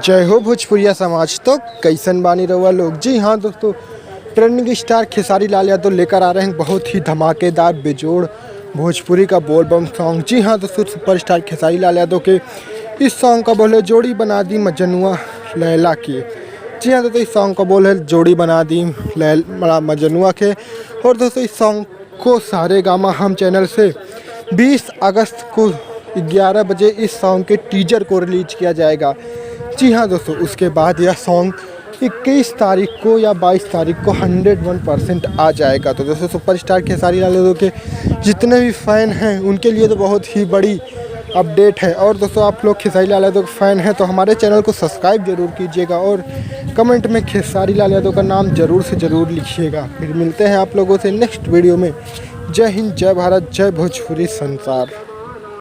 जय हो भोजपुरिया समाज। तो कैसन बानी रहुआ लोग। जी हाँ दोस्तों, ट्रेंडिंग स्टार खेसारी लाल यादव लेकर आ रहे हैं बहुत ही धमाकेदार बेजोड़ भोजपुरी का बोल बम सॉन्ग। जी हाँ दोस्तों, सुपरस्टार खेसारी लाल यादव के इस सॉन्ग का बोल है जोड़ी बना दी मजनुआ लैला की। जी हाँ दोस्तों, इस सॉन्ग का बोल है जोड़ी बना दी लैला मजनुआ के। और दोस्तों, इस सॉन्ग को सारेगामा हम चैनल से 20 अगस्त को 11 बजे इस सॉन्ग के टीजर को रिलीज किया जाएगा। जी हाँ दोस्तों, उसके बाद यह सॉन्ग 21 तारीख को या 22 तारीख को 101% आ जाएगा। तो दोस्तों, सुपरस्टार खेसारी लाल यादव के जितने भी फ़ैन हैं उनके लिए तो बहुत ही बड़ी अपडेट है। और दोस्तों, आप लोग खेसारी लाल यादव के फ़ैन हैं तो हमारे चैनल को सब्सक्राइब जरूर कीजिएगा और कमेंट में खेसारी लाल यादव का नाम ज़रूर से ज़रूर लिखिएगा। फिर मिलते हैं आप लोगों से नेक्स्ट वीडियो में। जय हिंद, जय भारत, जय भोजपुरी संसार।